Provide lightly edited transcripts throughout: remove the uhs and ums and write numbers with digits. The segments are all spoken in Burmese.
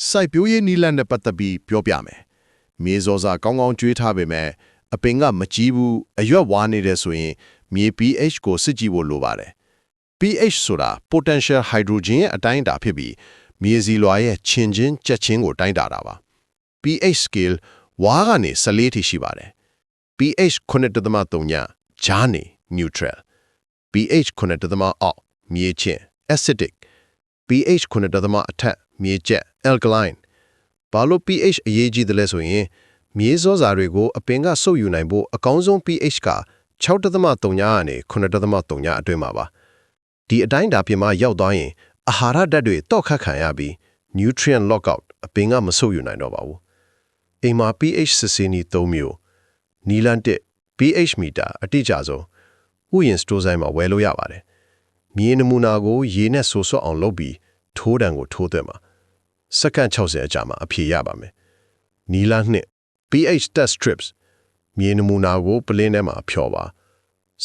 စိုက်ပျိုးရေးနည်းလမ်းနဲ့ပတ်သက်ပြီးပြောပြမယ်။မြေစောစာကောင်းကောင်းကျွေးထားပေမဲ့အပင်ကမကြီးဘူးအရွက်ဝါနေတယ်ဆိုရင်မြေ pH ကိုစစ်ကြည့်ဖို့လိုပါတယ်။ pH ဆိုတာ potential hydrogen ရဲ့အတိုင်းအတာဖြစ်ပြီးမြေစီလွှာရဲ့ချင်းချင်းကြက်ချင်းကိုတိုင်းတာတာပါ။ pH scale ဝါကနေ14ထိရှိပါတယ်။ pH 9.3 ဂျာနေ neutral pH 9.အောက်မြေချင်း acidic pH 9.အထက်မြေကျက် alkaline ဘာလို့ pH အရေးကြီးတယ်လဲဆိုရင်မြေစောစာတွေကိုအပင်ကစုပ်ယူနိုင်ဖို့အကောင်းဆုံး pH က 6.3 ကနေ 9.3 အတွင်းမှာပါဒီအတိုင်းဒါပြင်မှာရောက်သွားရင်အာဟာရဓာတ်တွေတော့ခတ်ခံရပြီး nutrient lockout အပင်ကမစုပ်ယူနိုင်တော့ပါဘူးအိမ်မှာ pH စစ်ဆေးနည်း3မျိုးနီလန်1 pH meter အတိအကျဆုံးဥယျာဉ်စတိုးဆိုင်မှာဝယ်လို့ရပါတယ်မြေနမူနာကိုရေနဲ့ဆူဆွတ်အောင်လုပ်ပြီးထိုးတံကိုထိုးသွင်းပါစက္ကန့်60အကြာမှာအဖြေရပါမယ်နီလန်2 pH test strips မြေနမူနာကိုပလင်းထဲမှာဖြော်ပါ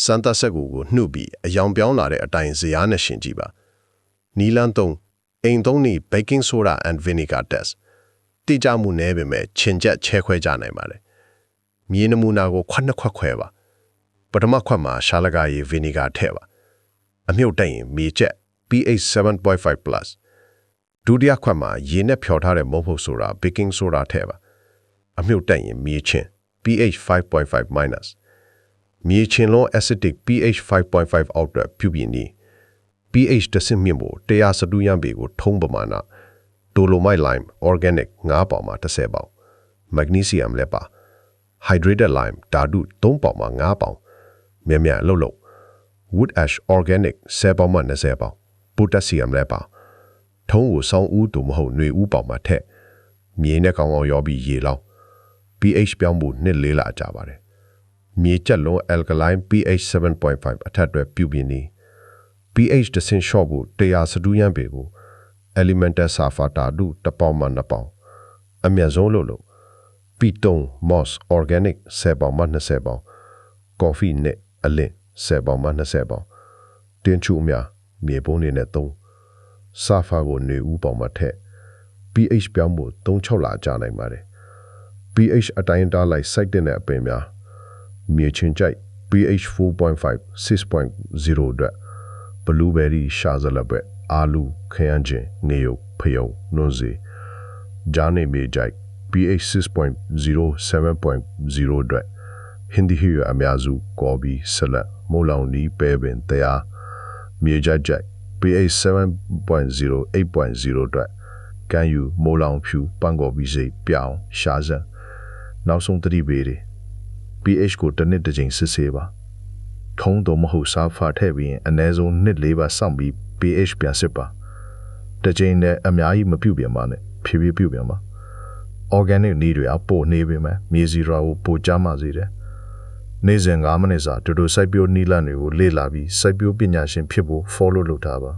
စမ်းသပ်စက်ကိုနှုတ်ပြီးအယောင်ပြောင်းလာတဲ့အတိုင်းဇယားနဲ့ရှင်းကြည့်ပါနီလန်3အိမ်သုံးနည်း baking soda and vinegar test တိကျမှုနည်းပေမဲ့ချင်းချက်ချဲခွဲကြနိုင်ပါတယ်မြေနမူနာကိုခွက်ခွဲပါပထမခွက်မှာရှာလကာရည် vinegar ထည့်ပါအမြုပ်တက်ရင်မြေချက် pH 7.5 plus ဒုတိယခွက်မှာရေနဲ့ဖြော်ထားတဲ့မုတ်ဖုတ်ဆိုတာ baking soda ထည့်ပါအမြုပ်တက်ရင်မြေချင်း pH 5.5 minus မြေချင်းလုံး acidic pH 5.5 အောက်အတွက်ပြုပြင်နည်း pH တဆင့်မြင့်ဖို့100စတုရန်းပေကိုထုံးပမာဏ dolomite lime organic 9ပေါင်မှာ10ပေါင် magnesium လည်းပါ hydrated lime ဓာတု3ပေါင်မှာ9ပေါင်မြန်လှုပ် wood ash organic 10ပေါင်မှာ20ပေါင် potassium လည်းပါထုံးကိုဆောင်းဦးတို့မဟုတ်ຫນွေဦးပေါင်မှာထက်မြေနဲ့ကောင်းကောင်းရောပြီးရေလောင်း pH ပြောင်းဖို့နှစ်4လကြာပါတယ်မြေchấtလုံး alkaline pH 7.5 အထက်အတွက်ပြုပြင်နည်း pH တဆင့်လျှော့ဖို့100စတုရန်းပေကို elemental sulfur ဓာတု1ပေါင်မှ2ပေါင်အမြတ်ဆုံးလို့ P3 moss organic 10ပေါင်မှ20ပေါင် coffee နဲ့အလင်း10ပေါင်မှ20ပေါင်တင်းချုအများမြေပုံးနေနဲ့3 sulfur ကိုຫນွေဦးပေါင်မှထက် pH ပြောင်းဖို့3-6လကြာနိုင်ပါတယ် pH အတိုင်းတားလိုက်စိုက်တဲ့အပင်များမြေချင်းကြိုက် pH 4.5 6.0 အတွက် blueberry ရှာဇလဘက်အာလူခရမ်းကျင်ငရုတ်ဖယုံနွန်းစီဂျာနေမြေကြိုက် pH 6.0 7.0 အတွက်ဟင်းဒီဟီအများစုကော်ဘီဆလတ်မိုးလောင်နီးပဲပင်တရားမြေကြိုက် pH 7.0 8.0 အတွက်ကန်ယူမိုးလောင်ဖြူပန်းကော်ဘီစိပြောင်းရှာဇန်နောက်ဆုံးသတိပေးတယ် pH ကိုတစ်နှစ်တစ်ချိန်စစ်ဆေးပါထုံးတော့မဟုတ်စာဖာထည့်ပြီးအနည်းဆုံးနှစ်4ပါစောင့်ပြီး pH ပြန်စစ်ပါတစ်ချိန်နဲ့အများကြီးမပြုတ်ပြန်ပါနဲ့ဖြည်းဖြည်းပြုတ်ပြန်ပါ organic နည်းတွေအပို့နေပေမဲ့မြေစီရာကိုပိုကြမ်းပါစေတယ်နေ့စဉ်9မိနစ်စာတူတူစိုက်ပျိုးနည်းလမ်းတွေကိုလေ့လာပြီးစိုက်ပျိုးပညာရှင်ဖြစ်ဖို့ follow လုပ်ထားပါ